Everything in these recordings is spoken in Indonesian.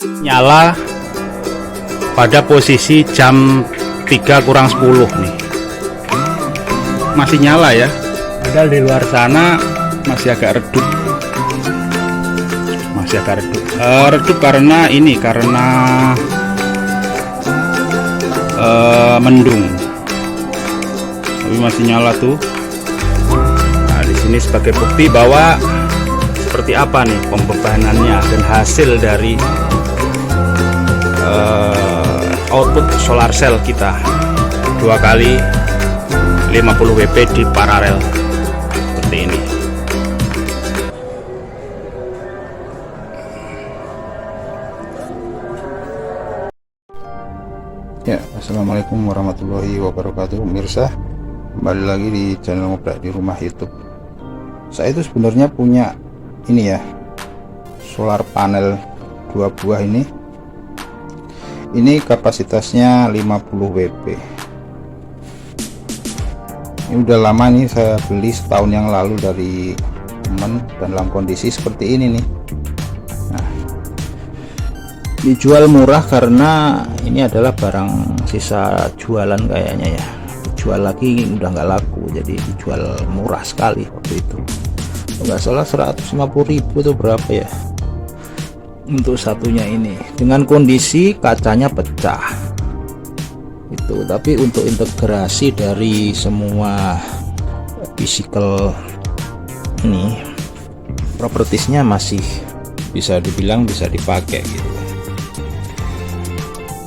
Nyala pada posisi jam 3 kurang 10 nih, masih nyala ya, padahal di luar sana masih agak redup, redup karena ini, karena mendung, tapi masih nyala tuh. Nah, di sini sebagai bukti bahwa seperti apa nih pembebanannya dan hasil dari output solar cell kita 2 kali 50 WP di paralel seperti ini. Ya, assalamualaikum warahmatullahi wabarakatuh, pemirsa. Kembali lagi di channel Ngoprek di Rumah YouTube. Saya itu sebenarnya punya ini ya, solar panel 2 buah ini. Ini kapasitasnya 50 WP. Ini udah lama nih, saya beli setahun yang lalu dari teman, dan dalam kondisi seperti ini nih. Nah, dijual murah karena ini adalah barang sisa jualan kayaknya ya. Jual lagi udah nggak laku, jadi dijual murah sekali waktu itu. Nggak salah 150.000 tuh berapa ya untuk satunya ini, dengan kondisi kacanya pecah itu. Tapi untuk integrasi dari semua physical ini propertiesnya masih bisa dibilang bisa dipakai gitu.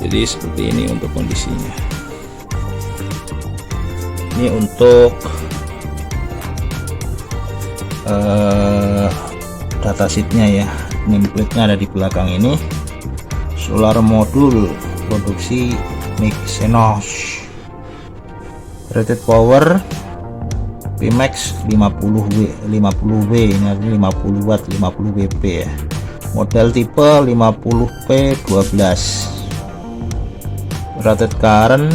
Jadi seperti ini untuk kondisinya. Ini untuk datasheetnya ya, nameplate-nya ada di belakang ini. Solar modul produksi Mixenos, rated power Pmax 50W, ini 50 watt 50 WP ya. Model tipe 50P12, rated current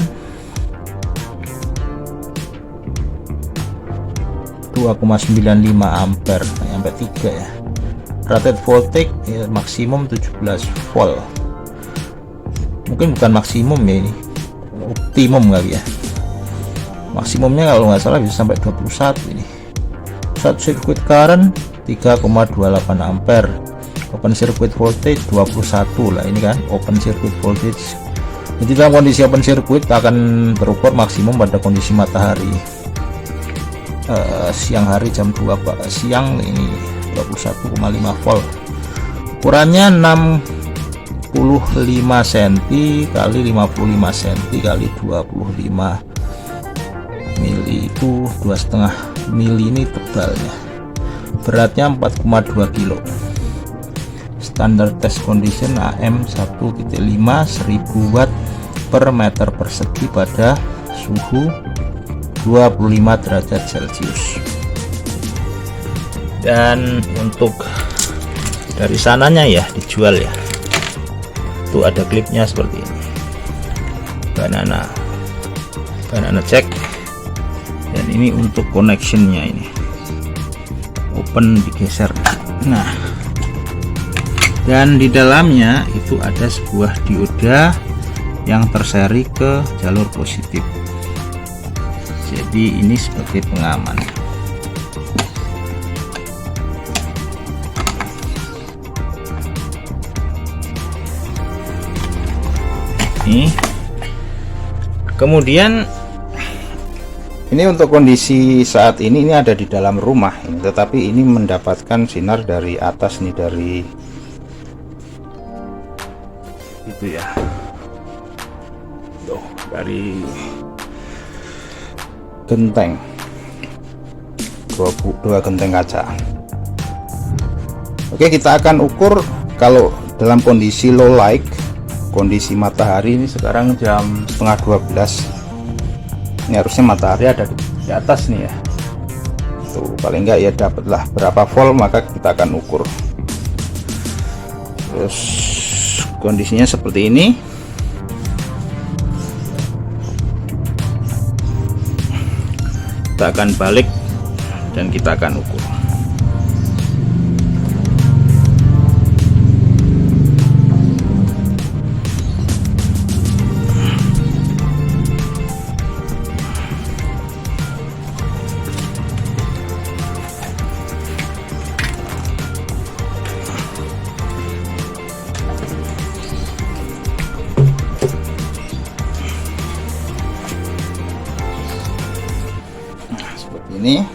2,95 ampere sampai 3 ya. Rated voltage ya, maksimum 17 volt. Mungkin bukan maksimum ya, ini optimum kali ya. Maksimumnya kalau nggak salah bisa sampai 21 ini. Short circuit current 3,28 ampere. Open circuit voltage 21 lah, ini kan open circuit voltage. Jadi dalam kondisi open circuit akan terukur maksimum pada kondisi matahari. Siang hari jam 2 siang ini 21,5 volt. Ukurannya 65 cm kali 55 cm kali 25 mili, itu 2,5 mili ini tebalnya. Beratnya 4,2 kilo. Standar test condition AM 1.5 1000 watt per meter persegi pada suhu 25 derajat Celcius. Dan untuk dari sananya ya dijual ya, itu ada klipnya seperti ini, banana jack. Dan ini untuk connectionnya, ini open digeser. Nah, dan di dalamnya itu ada sebuah dioda yang terseri ke jalur positif. Jadi ini sebagai pengaman. Nih. Kemudian ini untuk kondisi saat ini ada di dalam rumah ini, tetapi ini mendapatkan sinar dari atas nih, dari itu ya. Tuh, dari genteng, dua genteng kaca. Oke, kita akan ukur kalau dalam kondisi low light, kondisi matahari. Ini sekarang jam setengah 12. Ini harusnya matahari ada di atas nih ya. Tuh, paling enggak ya dapatlah berapa volt, maka kita akan ukur. Terus kondisinya seperti ini. Kita akan balik dan kita akan ukur. ini.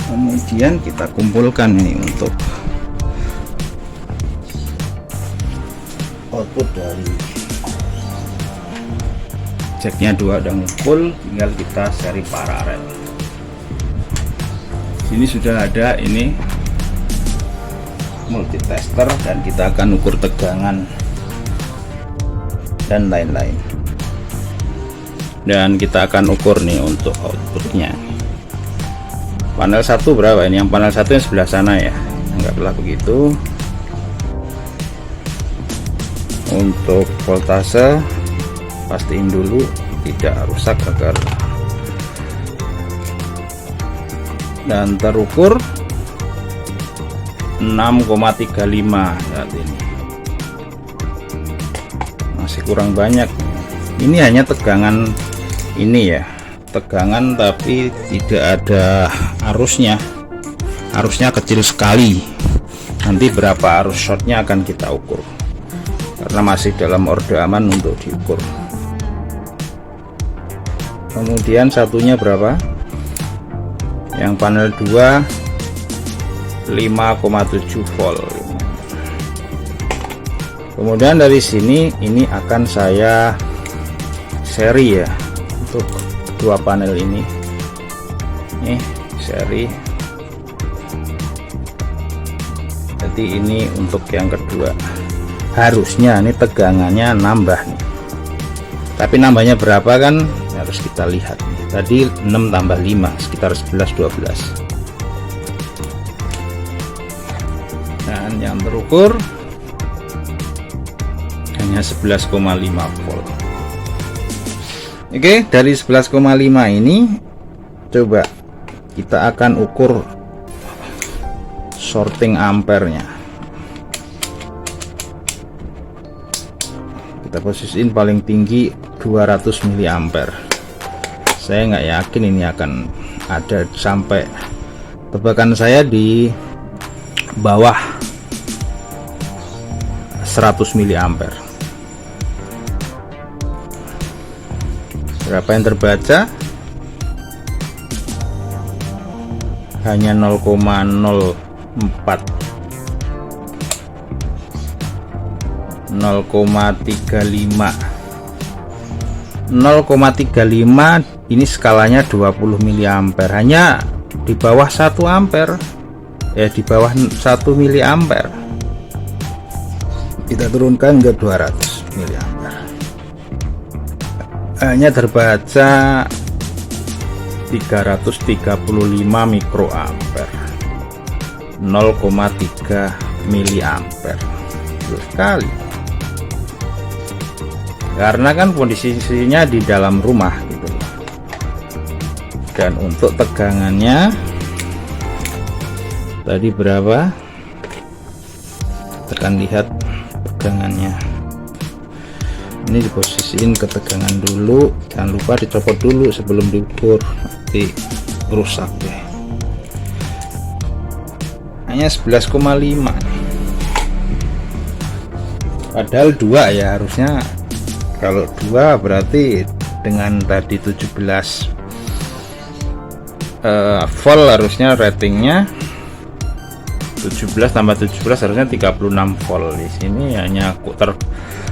Kemudian kita kumpulkan ini untuk output dari jacknya 2 udah ngumpul, tinggal kita seri paralel. Sini sudah ada ini multitester dan kita akan ukur tegangan dan lain-lain, dan kita akan ukur nih untuk outputnya. Panel 1 berapa ini? Yang panel 1 yang sebelah sana ya, anggaplah begitu. Untuk voltase pastiin dulu tidak rusak agar, dan terukur 6,35 saat ini. Masih kurang banyak. Ini hanya tegangan ini ya, tegangan tapi tidak ada arusnya. Arusnya kecil sekali. Nanti berapa arus shortnya akan kita ukur, karena masih dalam orde aman untuk diukur. Kemudian satunya berapa? Yang panel 2 5,7 volt. Kemudian dari sini ini akan saya seri ya untuk 2 panel ini. Nih seri. Jadi ini untuk yang kedua. Harusnya ini tegangannya nambah nih. Tapi nambahnya berapa kan harus kita lihat nih. Tadi 6 tambah 5 sekitar 11-12. Dan yang terukur hanya 11,5 volt. Oke, dari 11,5 ini coba kita akan ukur sorting ampernya. Kita posisiin paling tinggi 200 mA. Saya nggak yakin ini akan ada sampai, tebakan saya di bawah 100 mA. Berapa yang terbaca? Hanya 0,04, 0,35. 0,35 ini skalanya 20 mA, hanya di bawah 1 ampere ya, di bawah 1 mA. Kita turunkan ke 200 mA, hanya terbaca 335 mikroampere, 0,3 miliampere. Sekali, karena kan posisinya di dalam rumah gitu. Dan untuk tegangannya tadi berapa? Kita akan lihat tegangannya. Ini diposisiin ke tegangan dulu, jangan lupa dicopot dulu sebelum diukur, nanti rusak deh. Hanya 11,5 nih. Padahal 2 ya harusnya. Kalau 2 berarti dengan tadi 17 volt harusnya ratingnya 17 tambah 17 harusnya 36 volt. Di sini hanya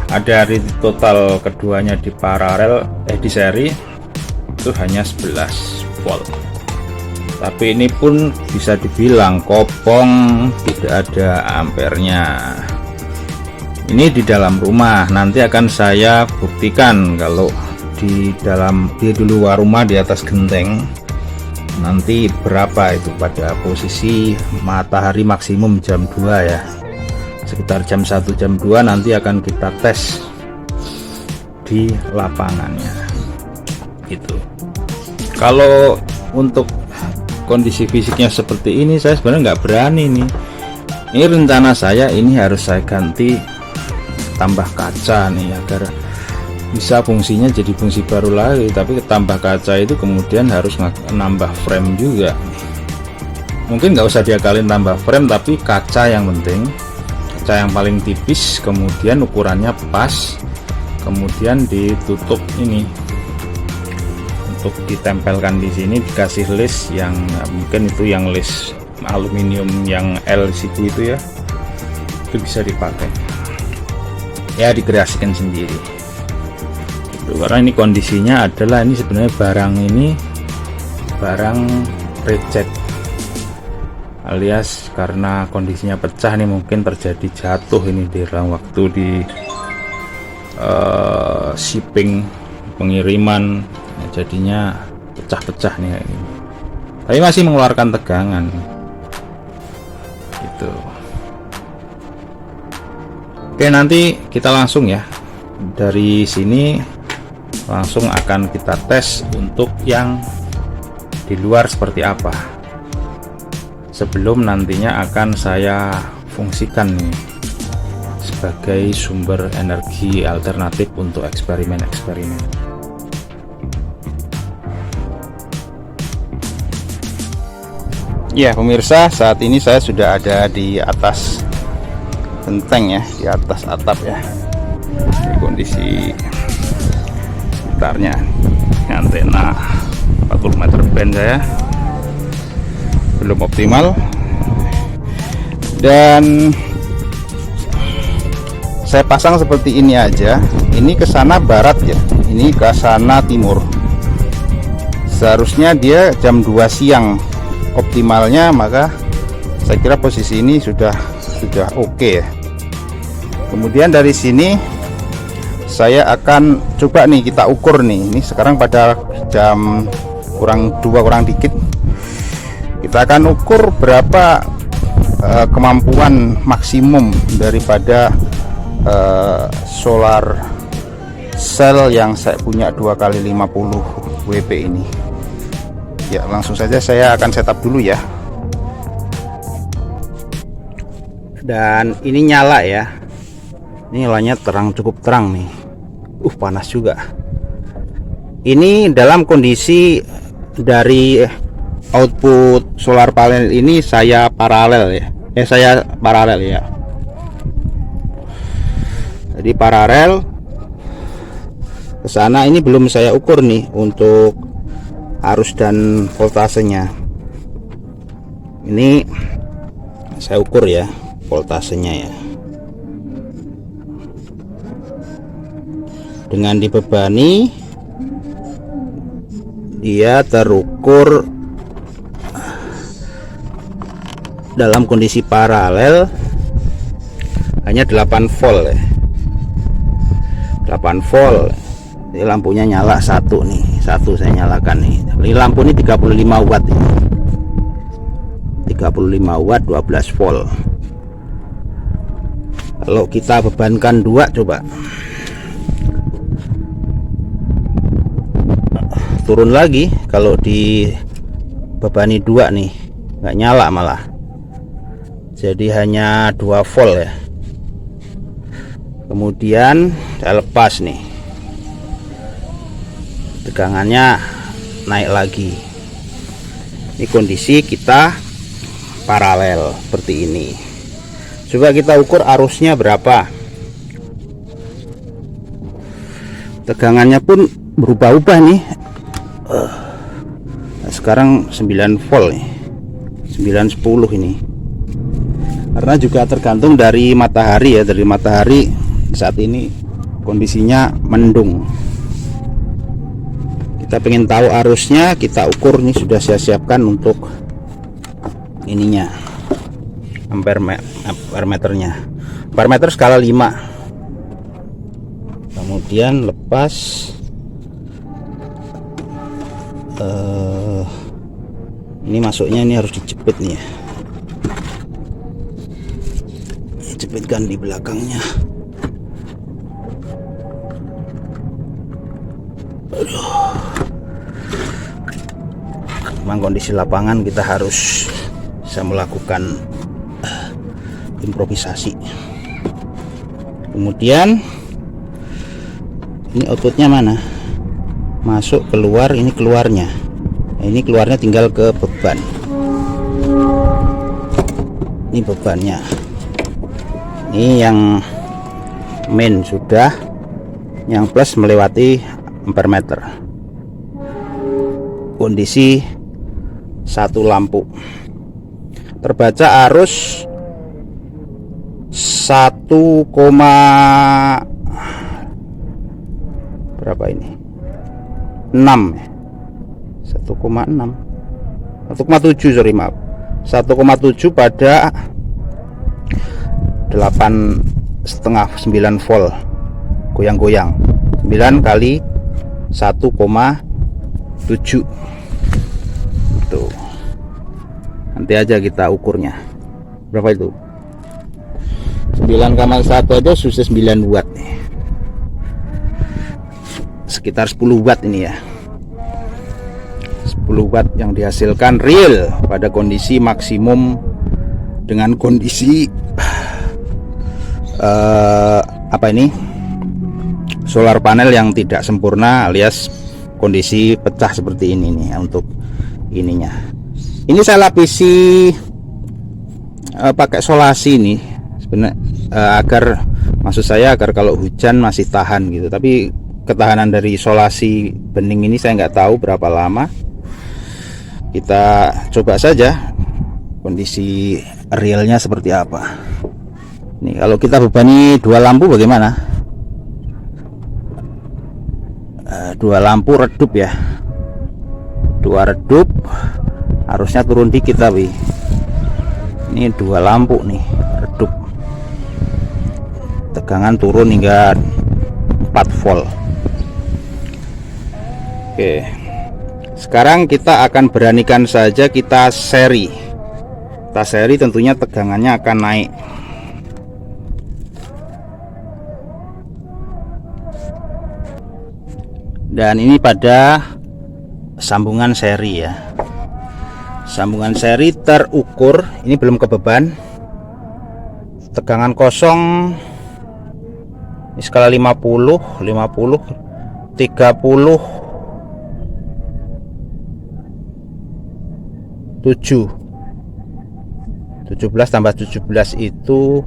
ada dari total keduanya di paralel di seri itu hanya 11 volt. Tapi ini pun bisa dibilang kopong, tidak ada ampernya. Ini di dalam rumah, nanti akan saya buktikan kalau di luar rumah di atas genteng nanti berapa itu pada posisi matahari maksimum jam 2 ya, sekitar jam 1 jam 2 nanti akan kita tes di lapangannya gitu. Kalau untuk kondisi fisiknya seperti ini saya sebenarnya nggak berani nih. Ini rencana saya, ini harus saya ganti tambah kaca nih agar bisa fungsinya jadi fungsi baru lagi. Tapi tambah kaca itu kemudian harus nambah frame juga. Mungkin nggak usah diakalin tambah frame, tapi kaca yang penting, kaca yang paling tipis, kemudian ukurannya pas, kemudian ditutup ini untuk ditempelkan di sini, dikasih list yang mungkin itu yang list aluminium yang L siku itu ya, itu bisa dipakai ya, dikreasikan sendiri itu. Karena ini kondisinya adalah ini sebenarnya barang ini barang reject, alias karena kondisinya pecah nih, mungkin terjadi jatuh ini di dalam waktu di shipping, pengiriman, jadinya pecah-pecah nih kayak gini. Tapi masih mengeluarkan tegangan gitu. Oke, nanti kita langsung ya dari sini langsung akan kita tes untuk yang di luar seperti apa, sebelum nantinya akan saya fungsikan nih sebagai sumber energi alternatif untuk eksperimen-eksperimen. Ya pemirsa, saat ini saya sudah ada di atas genteng ya, di atas atap ya. Ini kondisi sekitarnya, antena 40 meter band saya belum optimal, dan saya pasang seperti ini aja. Ini ke sana barat ya, ini ke sana timur. Seharusnya dia jam 2 siang optimalnya, maka saya kira posisi ini sudah oke ya. Kemudian dari sini saya akan coba nih, kita ukur nih. Ini sekarang pada jam kurang 2 kurang dikit. Kita akan ukur berapa kemampuan maksimum daripada solar cell yang saya punya 2x50 WP ini. Ya langsung saja saya akan setup dulu ya. Dan ini nyala ya, ini nyalanya terang, cukup terang nih. Panas juga. Ini dalam kondisi dari output solar panel ini saya paralel ya, saya paralel ya. Jadi paralel ke sana. Ini belum saya ukur nih untuk arus dan voltasenya. Ini saya ukur ya voltasenya ya. Dengan dibebani dia terukur dalam kondisi paralel hanya 8 volt ya. 8 volt. Ini lampunya nyala satu nih, satu saya nyalakan nih. Ini lampu ini 35 watt ini. 35 watt 12 volt. Kalau kita bebankan 2 coba. Turun lagi, kalau dibebani 2 nih nggak nyala malah. Jadi hanya 2 volt ya. Kemudian saya lepas nih, tegangannya naik lagi. Ini kondisi kita paralel seperti ini. Coba kita ukur arusnya berapa. Tegangannya pun berubah-ubah nih. Sekarang 9 volt nih, 910 ini. Karena juga tergantung dari matahari ya. Dari matahari saat ini kondisinya mendung. Kita pengen tahu arusnya, kita ukur nih. Sudah saya siapkan untuk ininya, ampere meternya. Ampere meter skala 5. Kemudian lepas. Ini masuknya ini harus dijepit nih ya. Jepitkan di belakangnya. Memang kondisi lapangan kita harus bisa melakukan improvisasi. Kemudian ini outputnya mana? Masuk keluar, ini keluarnya. Nah, ini keluarnya tinggal ke beban. Ini bebannya. Ini yang main sudah, yang plus melewati ampere meter. kondisi satu lampu. Terbaca arus 1, berapa ini? 6 ya. 1,6 1,7 sorry maaf 1,7 pada 8,5 9 volt goyang-goyang. 9 kali 1,7 tuh. Nanti aja kita ukurnya berapa itu. 9,1 aja susah 9 watt nih. Sekitar 10 watt ini ya. 10 watt yang dihasilkan real pada kondisi maksimum dengan kondisi apa ini, solar panel yang tidak sempurna alias kondisi pecah seperti ini nih untuk ininya. Ini saya lapisi pakai solasi nih sebenarnya, agar maksud saya agar kalau hujan masih tahan gitu. Tapi ketahanan dari solasi bening ini saya nggak tahu berapa lama. Kita coba saja kondisi realnya seperti apa. Nih kalau kita bebani 2 lampu bagaimana? 2 lampu redup ya, 2 redup, harusnya turun dikit tapi ini 2 lampu nih redup, tegangan turun hingga 4 volt. Oke, sekarang kita akan beranikan saja kita seri. Kita seri tentunya tegangannya akan naik. Dan ini pada sambungan seri ya. Sambungan seri terukur, ini belum ke beban. Tegangan kosong ini skala 50, 50, 30, 17 tambah 17 itu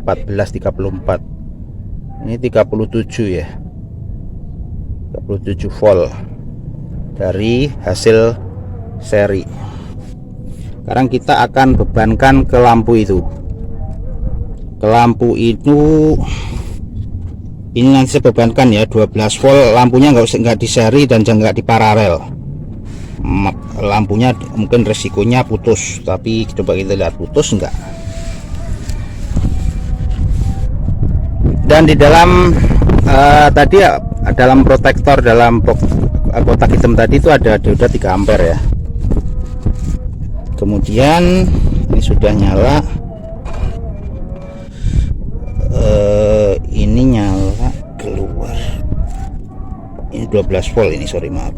14, 34. Ini 37 ya. 37 volt dari hasil seri. Sekarang kita akan bebankan ke lampu itu. Ke lampu itu ini nanti saya bebankan ya 12 volt. Lampunya nggak di seri dan nggak di paralel. Lampunya mungkin resikonya putus, tapi coba kita lihat putus enggak. Dan di dalam tadi dalam protektor dalam kotak hitam tadi itu ada dioda 3 ampere ya. Kemudian ini sudah nyala, ini nyala keluar, ini 12 volt ini, sorry maaf.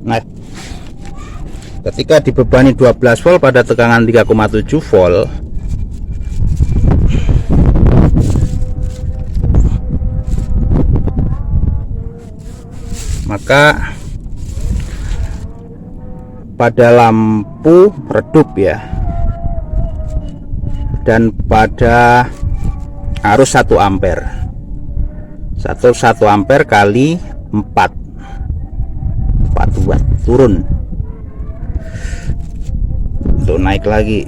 Nah, ketika dibebani 12 volt pada tegangan 3,7 volt, maka pada lampu redup ya, dan pada arus 1 ampere 1 ampere kali 4 watt turun untuk naik lagi,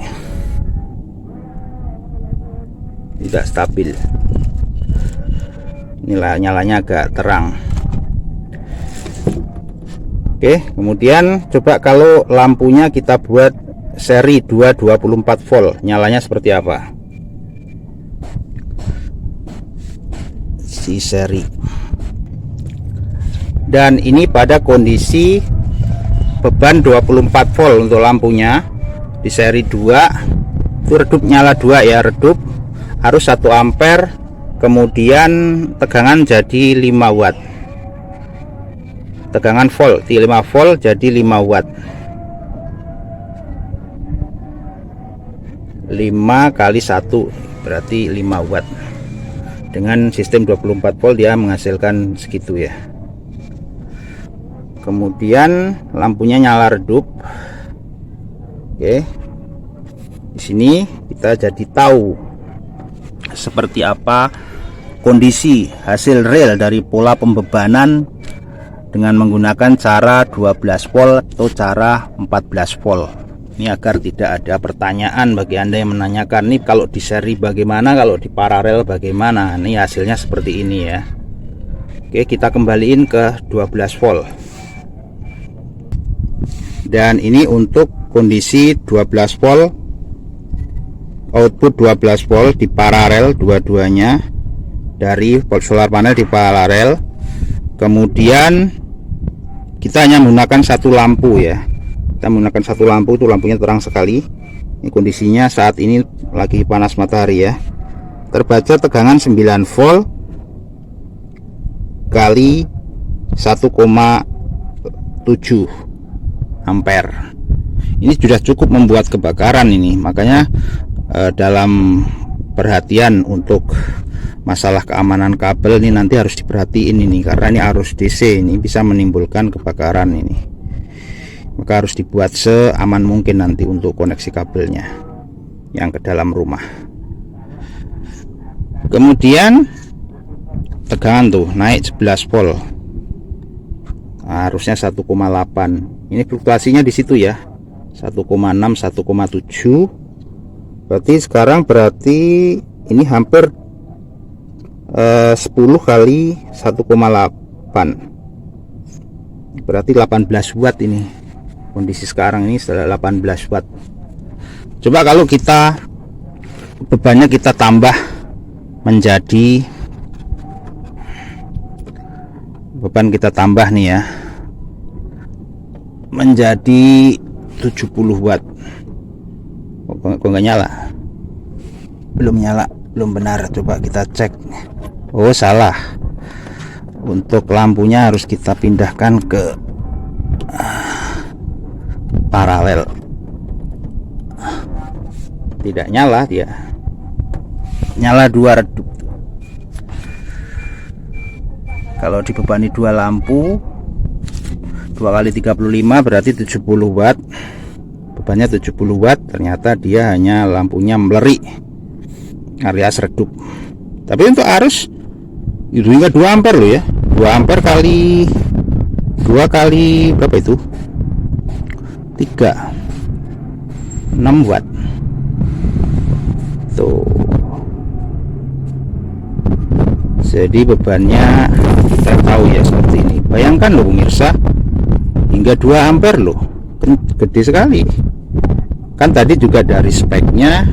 tidak stabil. Inilah nyalanya agak terang. Oke, kemudian coba kalau lampunya kita buat seri 2 24 volt, nyalanya seperti apa? Si seri. Dan ini pada kondisi beban 24 volt untuk lampunya di seri 2 itu redup nyala 2 ya, redup harus 1 ampere, kemudian tegangan jadi 5 watt, tegangan volt di 5 volt jadi 5 watt, 5 kali 1 berarti 5 watt. Dengan sistem 24 volt dia menghasilkan segitu ya. Kemudian lampunya nyala redup. Oke, di sini kita jadi tahu seperti apa kondisi hasil real dari pola pembebanan dengan menggunakan cara 12 volt atau cara 14 volt. Ini agar tidak ada pertanyaan bagi Anda yang menanyakan nih, kalau di seri bagaimana, kalau di paralel bagaimana. Ini hasilnya seperti ini ya. Oke, kita kembaliin ke 12 volt. Dan ini untuk kondisi 12 volt, output 12 volt di paralel dua-duanya dari solar panel di paralel. Kemudian kita hanya menggunakan satu lampu ya. Kita menggunakan satu lampu, itu lampunya terang sekali. Ini kondisinya saat ini lagi panas matahari ya. Terbaca tegangan 9 volt kali 1,7 ampere. Ini sudah cukup membuat kebakaran ini. Makanya dalam perhatian untuk masalah keamanan kabel ini nanti harus diperhatiin ini, karena ini arus DC ini bisa menimbulkan kebakaran ini. Maka harus dibuat seaman mungkin nanti untuk koneksi kabelnya yang ke dalam rumah. Kemudian tegangan tuh naik 11 volt, harusnya 1,8. Ini fluktuasinya di situ ya, 1,6 1,7. Berarti ini hampir 10 kali 1,8, berarti 18 watt ini. Kondisi sekarang ini sudah 18 watt. Coba kalau kita bebannya kita tambah menjadi, beban kita tambah nih ya, menjadi 70 watt. Kok nggak nyala? Belum nyala, belum benar. Coba kita cek. Oh salah, untuk lampunya harus kita pindahkan ke paralel. Tidak nyala dia, nyala 2 redup. Kalau dibebani 2 lampu 2 kali 35 berarti 70 watt. Bebannya 70 watt, ternyata dia hanya lampunya meleri alias redup. Tapi untuk arus itu hingga 2 ampere loh ya. 2 ampere kali 2 kali berapa itu? 6 watt tuh. Jadi bebannya kita tahu ya seperti ini. Bayangkan loh pemirsa, hingga 2 ampere loh, gede sekali. Kan tadi juga dari speknya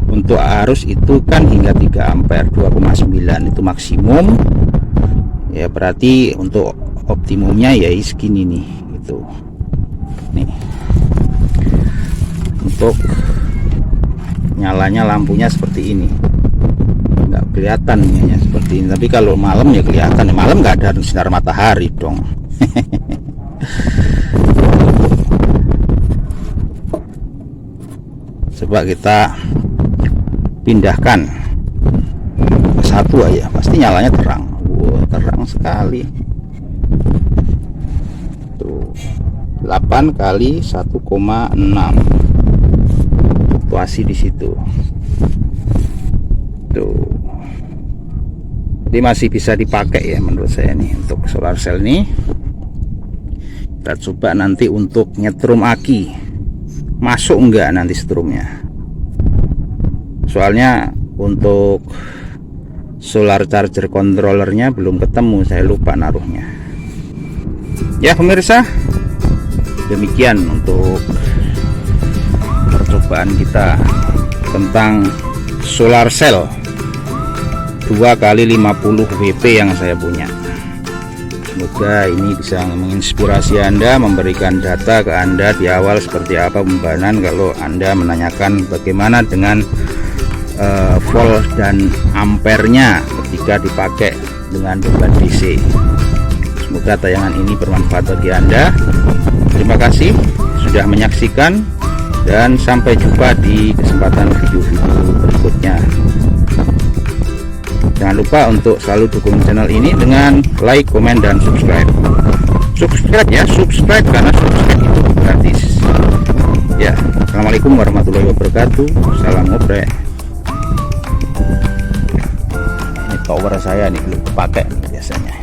untuk arus itu kan hingga 3 ampere, 2,9 itu maksimum ya. Berarti untuk optimumnya ya segini nih gitu. Nih untuk nyalanya lampunya seperti ini, nggak kelihatan ya seperti ini. Tapi kalau malam ya kelihatan. Malam nggak ada sinar matahari dong. Coba kita pindahkan ke satu aja, pasti nyalanya terang. Wow, terang sekali tuh. 8 kali 1,6 fluktuasi di situ tuh. Jadi masih bisa dipakai ya menurut saya nih untuk solar cell nih. Kita coba nanti untuk nyetrum aki, masuk enggak nanti setrumnya. Soalnya untuk solar charger controllernya belum ketemu, saya lupa naruhnya. Ya pemirsa, demikian untuk percobaan kita tentang solar cell 2 kali 50 WP yang saya punya. Semoga ini bisa menginspirasi Anda, memberikan data ke Anda di awal seperti apa pembebanan kalau Anda menanyakan bagaimana dengan volt dan ampernya ketika dipakai dengan beban DC. Semoga tayangan ini bermanfaat bagi Anda. Terima kasih sudah menyaksikan dan sampai jumpa di kesempatan video-video berikutnya. Jangan lupa untuk selalu dukung channel ini dengan like, komen, dan subscribe. Subscribe ya, subscribe karena subscribe itu gratis. Ya, assalamualaikum warahmatullahi wabarakatuh. Salam ngobrol. tower saya nih belum dipakai nih biasanya.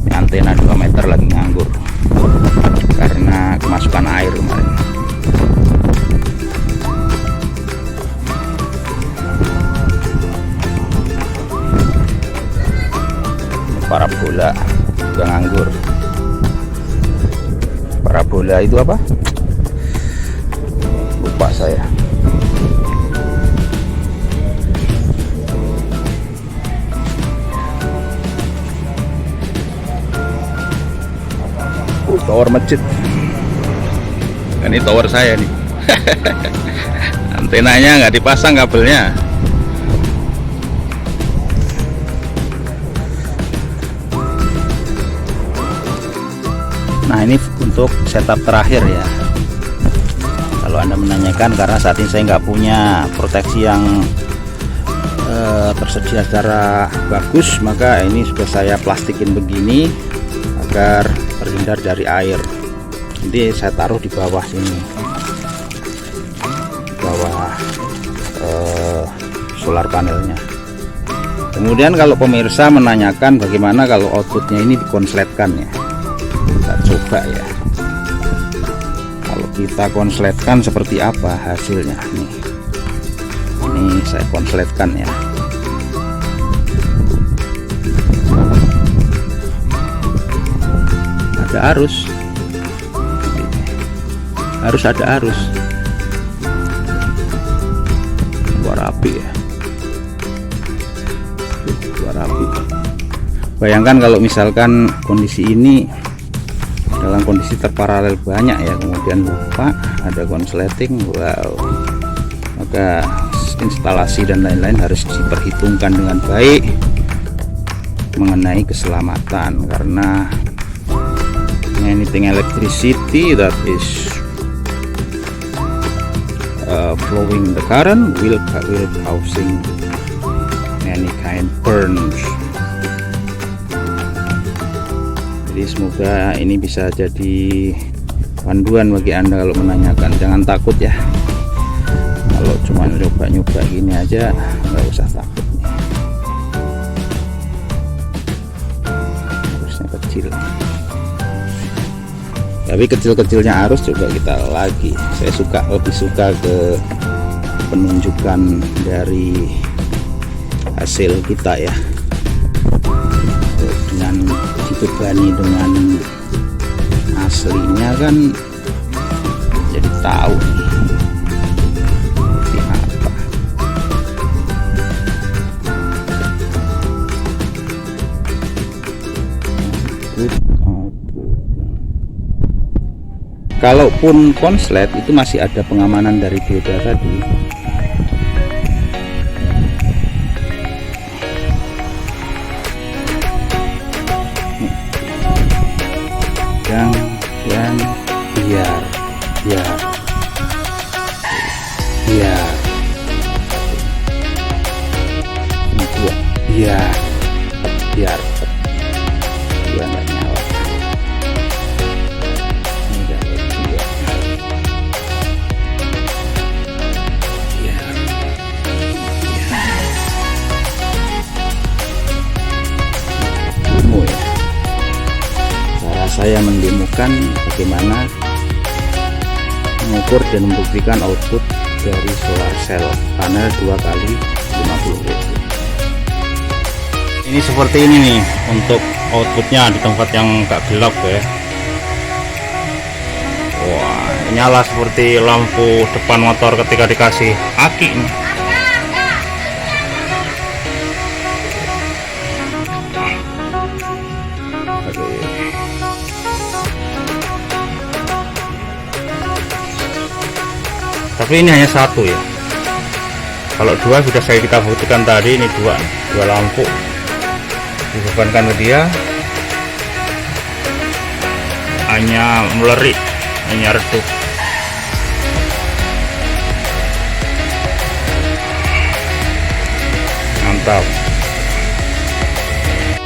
Ini antena 2 meter lagi nganggur karena kemasukan air kemarin. Ini parabola juga nganggur. Parabola itu apa? Lupa saya. Tower masjid. Ini tower saya nih. Antenanya nggak dipasang kabelnya. Nah, ini untuk setup terakhir ya. Kalau Anda menanyakan, karena saat ini saya nggak punya proteksi yang tersedia secara bagus, maka ini sudah saya plastikin begini agar terhindar dari air. Nanti saya taruh di bawah sini, di bawah solar panelnya. Kemudian kalau pemirsa menanyakan bagaimana kalau outputnya ini dikonsletkan ya, kita coba ya. Kalau kita konsletkan seperti apa hasilnya nih. Ini saya konsletkan ya. Ada arus, harus ada arus. Suara api ya, suara api. Bayangkan kalau misalkan kondisi ini dalam kondisi terparalel banyak ya, kemudian lupa ada konsleting, wow, maka instalasi dan lain-lain harus diperhitungkan dengan baik mengenai keselamatan, karena anything electricity that is flowing the current will causing any kind burns. Jadi semoga ini bisa jadi panduan bagi Anda kalau menanyakan. Jangan takut ya, kalau cuma nyoba-nyoba gini aja nggak usah takut nih. Arusnya kecil, tapi kecil-kecilnya arus coba kita lagi. Saya lebih suka ke penunjukan dari hasil kita ya, dengan dibebani dengan aslinya kan jadi tahu nih seperti apa. Kalaupun konslet itu masih ada pengamanan dari dioda tadi. Yang biar dia nggak nyala. Ini dapat dua. Demo ya. Cara saya mendemokan bagaimana mengukur dan membuktikan output dari solar cell panel 2x50 watt. Ini seperti ini nih untuk outputnya di tempat yang gak gelap ya. Wah, nyala seperti lampu depan motor ketika dikasih aki nih. Tapi ini hanya satu ya. Kalau dua sudah kita buktikan tadi, ini dua lampu dibebankan ke dia, hanya melerik, hanya redup. Mantap.